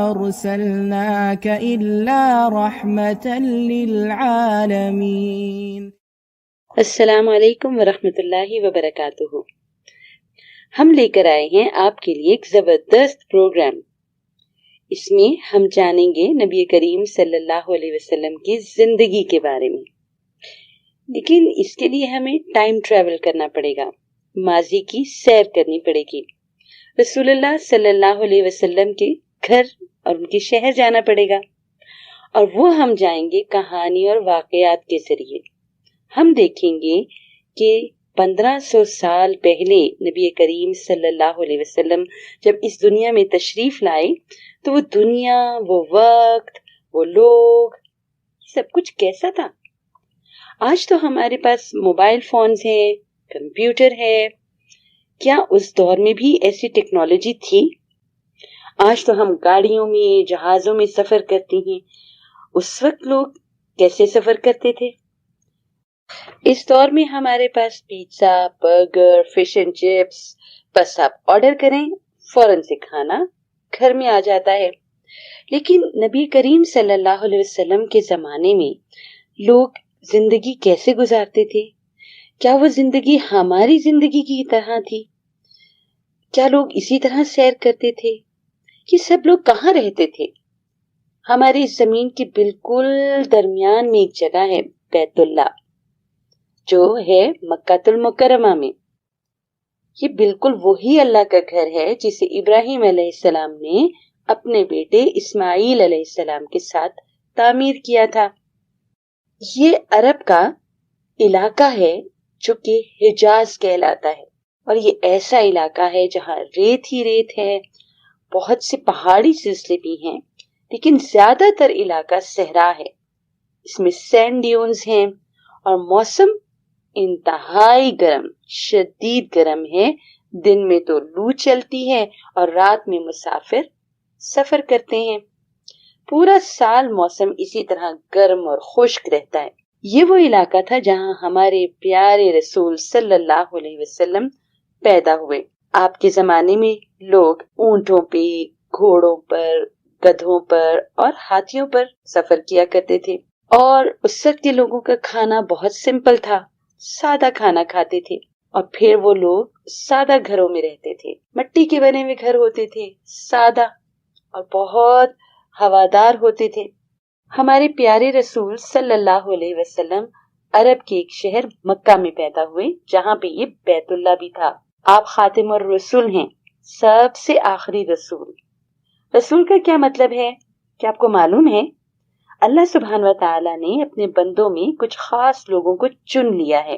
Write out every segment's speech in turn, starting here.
أرسلناك إلا رحمة للعالمين۔ السلام علیکم ورحمۃ اللہ وبرکاتہ۔ ہم لے کر آئے ہیں آپ کے لیے ایک زبردست پروگرام۔ اس میں ہم جانیں گے نبی کریم صلی اللہ علیہ وسلم کی زندگی کے بارے میں، لیکن اس کے لیے ہمیں ٹائم ٹریول کرنا پڑے گا، ماضی کی سیر کرنی پڑے گی، رسول اللہ صلی اللہ علیہ وسلم کے گھر اور ان کے شہر جانا پڑے گا، اور وہ ہم جائیں گے کہانی اور واقعات کے ذریعے۔ ہم دیکھیں گے کہ 1500 سال پہلے نبی کریم صلی اللہ علیہ وسلم جب اس دنیا میں تشریف لائے تو وہ دنیا، وہ وقت، وہ لوگ، سب کچھ کیسا تھا؟ آج تو ہمارے پاس موبائل فونز ہیں، کمپیوٹر ہے، کیا اس دور میں بھی ایسی ٹیکنالوجی تھی؟ آج تو ہم گاڑیوں میں، جہازوں میں سفر کرتے ہیں، اس وقت لوگ کیسے سفر کرتے تھے؟ اس دور میں ہمارے پاس pizza, burger, fish and chips, بس آپ آرڈر کریں، فوراً سے کھانا گھر میں آ جاتا ہے۔ لیکن نبی کریم صلی اللہ علیہ وسلم کے زمانے میں لوگ زندگی کیسے گزارتے تھے؟ کیا وہ زندگی ہماری زندگی کی طرح تھی؟ کیا لوگ اسی طرح سیر کرتے تھے؟ یہ سب لوگ کہاں رہتے تھے؟ ہماری زمین کے بالکل درمیان میں ایک جگہ ہے، بیت اللہ، جو ہے مکہ المکرمہ میں۔ یہ بالکل وہی اللہ کا گھر ہے جسے ابراہیم علیہ السلام نے اپنے بیٹے اسماعیل علیہ السلام کے ساتھ تعمیر کیا تھا۔ یہ عرب کا علاقہ ہے جو کہ حجاز کہلاتا ہے، اور یہ ایسا علاقہ ہے جہاں ریت ہی ریت ہے، بہت سے پہاڑی سلسلے بھی ہیں، لیکن زیادہ تر علاقہ صحرا ہے۔ اس میں سینڈ ڈیونز ہیں، اور موسم انتہائی گرم، شدید گرم ہے۔ دن میں تو لو چلتی ہے اور رات میں مسافر سفر کرتے ہیں۔ پورا سال موسم اسی طرح گرم اور خشک رہتا ہے۔ یہ وہ علاقہ تھا جہاں ہمارے پیارے رسول صلی اللہ علیہ وسلم پیدا ہوئے۔ آپ کے زمانے میں لوگ اونٹوں پہ، گھوڑوں پر، گدھوں پر اور ہاتھیوں پر سفر کیا کرتے تھے، اور اس وقت کے لوگوں کا کھانا بہت سمپل تھا، سادہ کھانا کھاتے تھے، اور پھر وہ لوگ سادہ گھروں میں رہتے تھے۔ مٹی کے بنے ہوئے گھر ہوتے تھے، سادہ اور بہت ہوادار ہوتے تھے۔ ہمارے پیارے رسول صلی اللہ علیہ وسلم عرب کے ایک شہر مکہ میں پیدا ہوئے، جہاں پہ یہ بیت اللہ بھی تھا۔ آپ خاتم الرسول ہیں، سب سے آخری رسول۔ رسول کا کیا مطلب ہے؟ کیا آپ کو معلوم ہے؟ اللہ سبحانہ و تعالی نے اپنے بندوں میں کچھ خاص لوگوں کو چن لیا ہے،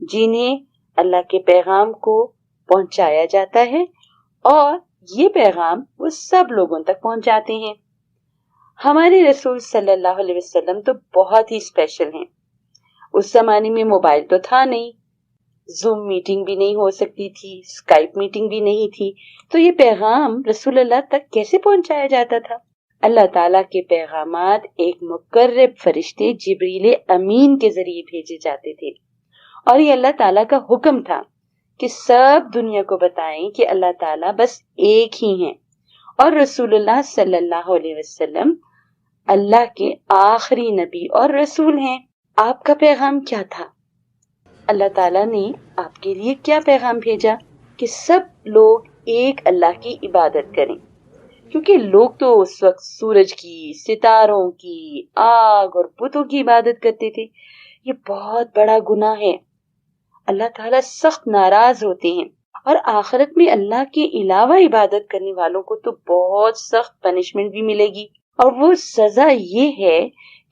جنہیں اللہ کے پیغام کو پہنچایا جاتا ہے، اور یہ پیغام وہ سب لوگوں تک پہنچاتے ہیں۔ ہمارے رسول صلی اللہ علیہ وسلم تو بہت ہی اسپیشل ہیں۔ اس زمانے میں موبائل تو تھا نہیں، زوم میٹنگ بھی نہیں ہو سکتی تھی، اسکائپ میٹنگ بھی نہیں تھی، تو یہ پیغام رسول اللہ تک کیسے پہنچایا جاتا تھا؟ اللہ تعالیٰ کے پیغامات ایک مقرب فرشتے جبریل امین کے ذریعے بھیجے جاتے تھے، اور یہ اللہ تعالیٰ کا حکم تھا کہ سب دنیا کو بتائیں کہ اللہ تعالیٰ بس ایک ہی ہیں، اور رسول اللہ صلی اللہ علیہ وسلم اللہ کے آخری نبی اور رسول ہیں۔ آپ کا پیغام کیا تھا؟ اللہ تعالیٰ نے آپ کے لیے کیا پیغام بھیجا؟ کہ سب لوگ ایک اللہ کی عبادت کریں، کیونکہ لوگ تو اس وقت سورج کی، ستاروں کی، آگ اور بتوں کی عبادت کرتے تھے۔ یہ بہت بڑا گناہ ہے، اللہ تعالیٰ سخت ناراض ہوتے ہیں، اور آخرت میں اللہ کے علاوہ عبادت کرنے والوں کو تو بہت سخت پنشمنٹ بھی ملے گی، اور وہ سزا یہ ہے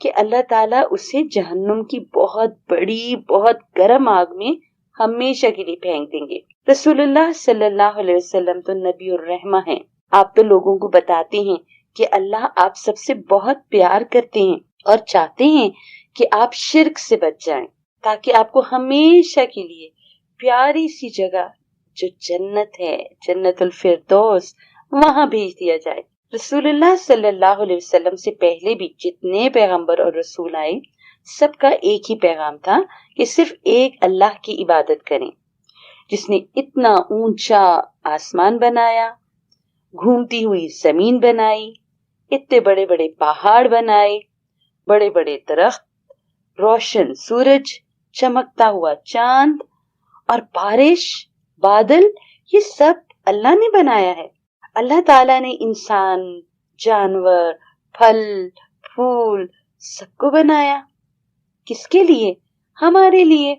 کہ اللہ تعالیٰ اسے جہنم کی بہت بڑی، بہت گرم آگ میں ہمیشہ کے لیے پھینک دیں گے۔ رسول اللہ صلی اللہ علیہ وسلم تو نبی الرحمہ ہیں۔ آپ تو لوگوں کو بتاتے ہیں کہ اللہ آپ سب سے بہت پیار کرتے ہیں، اور چاہتے ہیں کہ آپ شرک سے بچ جائیں، تاکہ آپ کو ہمیشہ کے لیے پیاری سی جگہ جو جنت ہے، جنت الفردوس، وہاں بھیج دیا جائے۔ رسول اللہ صلی اللہ علیہ وسلم سے پہلے بھی جتنے پیغمبر اور رسول آئے، سب کا ایک ہی پیغام تھا کہ صرف ایک اللہ کی عبادت کریں۔ جس نے اتنا اونچا آسمان بنایا، گھومتی ہوئی زمین بنائی، اتنے بڑے بڑے پہاڑ بنائے، بڑے بڑے درخت، روشن سورج، چمکتا ہوا چاند اور بارش، بادل، یہ سب اللہ نے بنایا ہے۔ اللہ تعالیٰ نے انسان، جانور، پھل، پھول سب کو بنایا۔ کس کے لیے؟ ہمارے لیے۔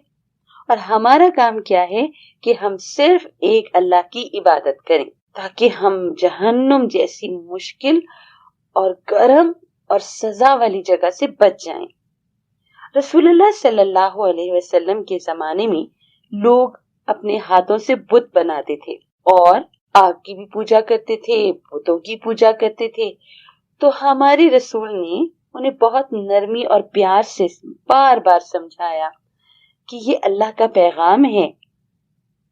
اور ہمارا کام کیا ہے کہ ہم صرف ایک اللہ کی عبادت کریں، تاکہ ہم جہنم جیسی مشکل اور گرم اور سزا والی جگہ سے بچ جائیں۔ رسول اللہ صلی اللہ علیہ وسلم کے زمانے میں لوگ اپنے ہاتھوں سے بت بناتے تھے اور آگ کی بھی پوجا کرتے تھے، بتوں کی پوجا کرتے تھے۔ تو ہمارے رسول نے انہیں بہت نرمی اور پیار سے بار بار سمجھایا کہ یہ اللہ کا پیغام ہے،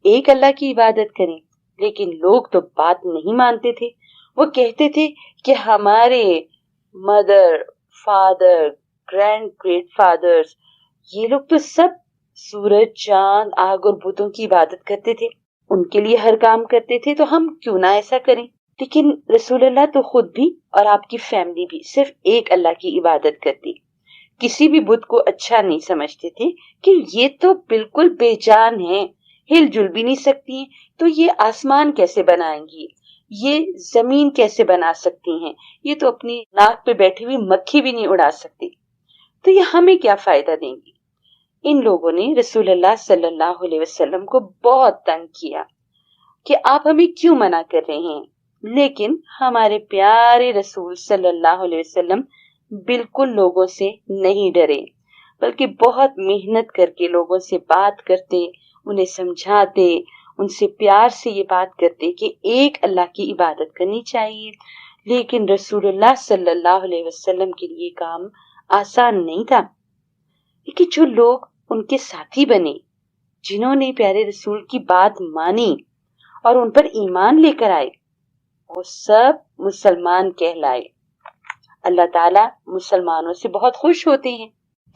ایک اللہ کی عبادت کریں۔ لیکن لوگ تو بات نہیں مانتے تھے۔ وہ کہتے تھے کہ ہمارے مدر، فادر، گریٹ فادرز، یہ لوگ تو سب سورج، چاند، آگ اور بتوں کی عبادت کرتے تھے، ان کے لیے ہر کام کرتے تھے، تو ہم کیوں نہ ایسا کریں۔ لیکن رسول اللہ تو خود بھی اور آپ کی فیملی بھی صرف ایک اللہ کی عبادت کرتی، کسی بھی بت کو اچھا نہیں سمجھتے تھے کہ یہ تو بالکل بے جان ہے، ہل جل بھی نہیں سکتی، تو یہ آسمان کیسے بنائیں گی، یہ زمین کیسے بنا سکتی ہیں، یہ تو اپنی ناک پہ بیٹھی ہوئی مکھی بھی نہیں اڑا سکتی، تو یہ ہمیں کیا فائدہ دیں گی۔ ان لوگوں نے رسول اللہ صلی اللہ علیہ وسلم کو بہت تنگ کیا کہ آپ ہمیں کیوں منع کر رہے ہیں، لیکن ہمارے پیارے رسول صلی اللہ علیہ وسلم بالکل لوگوں سے نہیں ڈرے، بلکہ بہت محنت کر کے لوگوں سے بات کرتے، انہیں سمجھاتے، ان سے پیار سے یہ بات کرتے کہ ایک اللہ کی عبادت کرنی چاہیے۔ لیکن رسول اللہ صلی اللہ علیہ وسلم کے لیے کام آسان نہیں تھا، لیکن جو لوگ ان کے ساتھی بنے، جنہوں نے پیارے رسول کی بات مانی اور ان پر ایمان لے کر آئے، وہ سب مسلمان کہلائے۔ اللہ تعالیٰ مسلمانوں سے بہت خوش ہوتے ہیں۔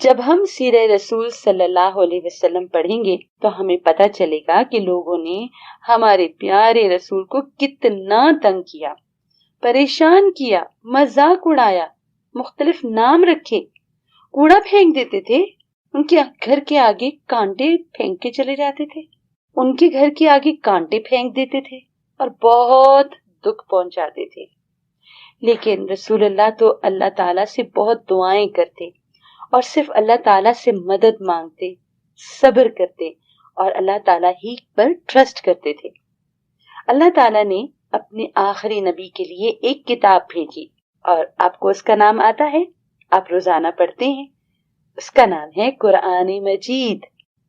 جب ہم سیرہ رسول صلی اللہ علیہ وسلم پڑھیں گے تو ہمیں پتہ چلے گا کہ لوگوں نے ہمارے پیارے رسول کو کتنا تنگ کیا، پریشان کیا، مذاق اڑایا، مختلف نام رکھے، کوڑا پھینک دیتے تھے، ان کے گھر کے آگے کانٹے پھینک کے چلے جاتے تھے، ان کے گھر کے آگے کانٹے پھینک دیتے تھے اور بہت دکھ پہنچاتے تھے۔ لیکن رسول اللہ تو اللہ تعالیٰ سے بہت دعائیں کرتے اور صرف اللہ تعالیٰ سے مدد مانگتے، صبر کرتے اور اللہ تعالیٰ ہی پر ٹرسٹ کرتے تھے۔ اللہ تعالیٰ نے اپنے آخری نبی کے لیے ایک کتاب بھیجی، اور آپ کو اس کا نام آتا ہے، آپ روزانہ پڑھتے ہیں، اس کا نام ہے قرآن مجید۔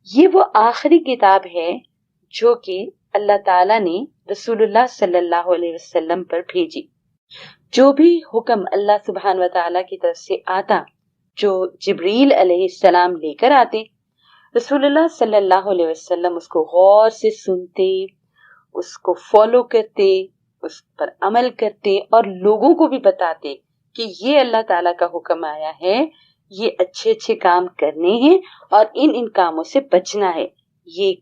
یہ وہ آخری کتاب ہے جو کہ اللہ تعالیٰ نے رسول اللہ صلی اللہ علیہ وسلم پر بھیجی۔ جو بھی حکم اللہ سبحانہ و تعالیٰ کی طرف سے آتا، جو جبریل علیہ السلام لے کر آتے، رسول اللہ صلی اللہ علیہ وسلم اس کو غور سے سنتے، اس کو فالو کرتے، اس پر عمل کرتے اور لوگوں کو بھی بتاتے کہ یہ اللہ تعالیٰ کا حکم آیا ہے، یہ اچھے اچھے کام کرنے ہیں اور ان کاموں سے بچنا ہے، یہ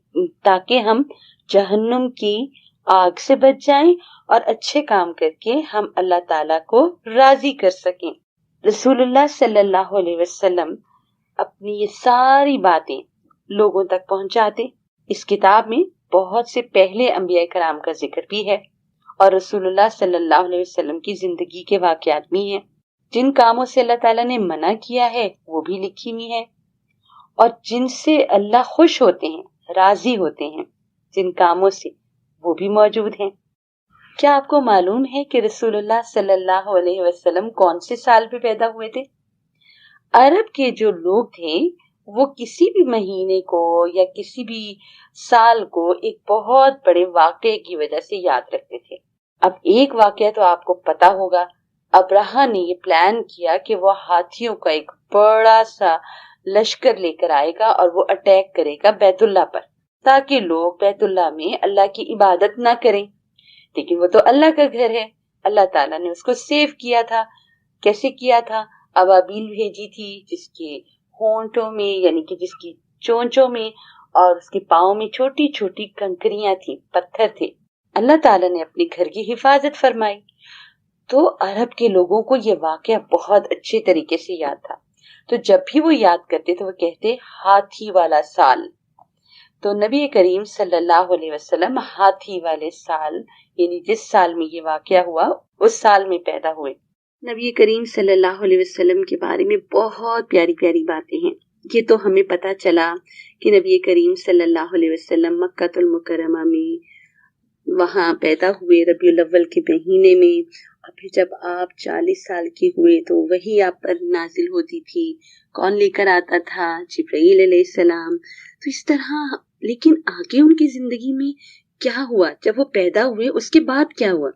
تاکہ ہم جہنم کی آگ سے بچ جائیں اور اچھے کام کر کے ہم اللہ تعالیٰ کو راضی کر سکیں۔ رسول اللہ صلی اللہ علیہ وسلم اپنی یہ ساری باتیں لوگوں تک پہنچاتے۔ اس کتاب میں بہت سے پہلے انبیاء کرام کا ذکر بھی ہے اور رسول اللہ صلی اللہ علیہ وسلم کی زندگی کے واقعات بھی ہیں۔ جن کاموں سے اللہ تعالیٰ نے منع کیا ہے وہ بھی لکھی ہوئی ہیں، اور جن سے اللہ خوش ہوتے ہیں، راضی ہوتے ہیں، جن کاموں سے، وہ بھی موجود ہیں۔ کیا آپ کو معلوم ہے کہ رسول اللہ صلی اللہ علیہ وسلم کون سے سال پہ پیدا ہوئے تھے؟ عرب کے جو لوگ تھے وہ کسی بھی مہینے کو یا کسی بھی سال کو ایک بہت بڑے واقعے کی وجہ سے یاد رکھتے تھے۔ اب ایک واقعہ تو آپ کو پتا ہوگا، ابراہا نے یہ پلان کیا کہ وہ ہاتھیوں کا ایک بڑا سا لشکر لے کر آئے گا اور وہ اٹیک کرے گا بیت اللہ پر، تاکہ لوگ بیت اللہ میں اللہ کی عبادت نہ کریں۔ لیکن وہ تو اللہ کا گھر ہے، اللہ تعالیٰ نے اس کو سیو کیا تھا۔ کیسے کیا تھا؟ ابابیل بھیجی تھی، جس کے ہونٹوں میں یعنی کہ جس کی چونچوں میں اور اس کے پاؤں میں چھوٹی چھوٹی کنکریاں تھیں، پتھر تھے۔ اللہ تعالیٰ نے اپنے گھر کی حفاظت فرمائی۔ تو عرب کے لوگوں کو یہ واقعہ بہت اچھے طریقے سے یاد تھا، تو جب بھی وہ یاد کرتے تو وہ کہتے ہاتھی والا سال۔ تو نبی کریم صلی اللہ علیہ وسلم ہاتھی والے سال، یعنی جس سال میں یہ واقعہ ہوا اس سال میں پیدا ہوئے۔ نبی کریم صلی اللہ علیہ وسلم کے بارے میں بہت پیاری پیاری باتیں ہیں۔ یہ تو ہمیں پتہ چلا کہ نبی کریم صلی اللہ علیہ وسلم مکہ المکرمہ میں وہاں پیدا ہوئے ربیع الاول کے مہینے میں، اور پھر جب آپ 40 سال کے ہوئے تو وہی آپ پر نازل ہوتی تھی۔ کون لے کر آتا تھا؟ جبرائیل علیہ السلام۔ تو اس طرح، لیکن آگے ان کی زندگی میں کیا ہوا، جب وہ پیدا ہوئے اس کے بعد کیا ہوا،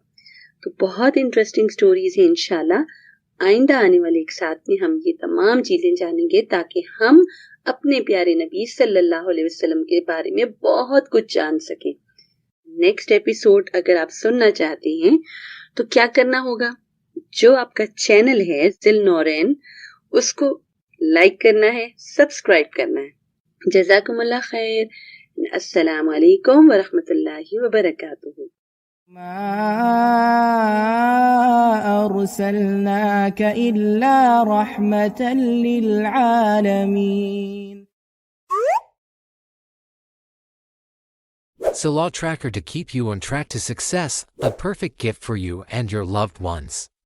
تو بہت انٹرسٹنگ سٹوریز ہیں۔ انشاءاللہ آئندہ آنے والے ایک ساتھ میں ہم یہ تمام چیزیں جانیں گے تاکہ ہم اپنے پیارے نبی صلی اللہ علیہ وسلم کے بارے میں بہت کچھ جان سکیں۔ نیکسٹ ایپیسوڈ اگر آپ سننا چاہتے ہیں تو کیا کرنا ہوگا؟ جو آپ کا چینل ہے ذل نورین، اس کو لائک کرنا ہے، سبسکرائب کرنا ہے۔ جزاکم اللہ خیر۔ السلام علیکم ورحمۃ اللہ وبرکاتہ۔ ما أرسلناك إلا رحمة للعالمين. Salah Tracker to keep you on track to success, a perfect gift for you and your loved ones.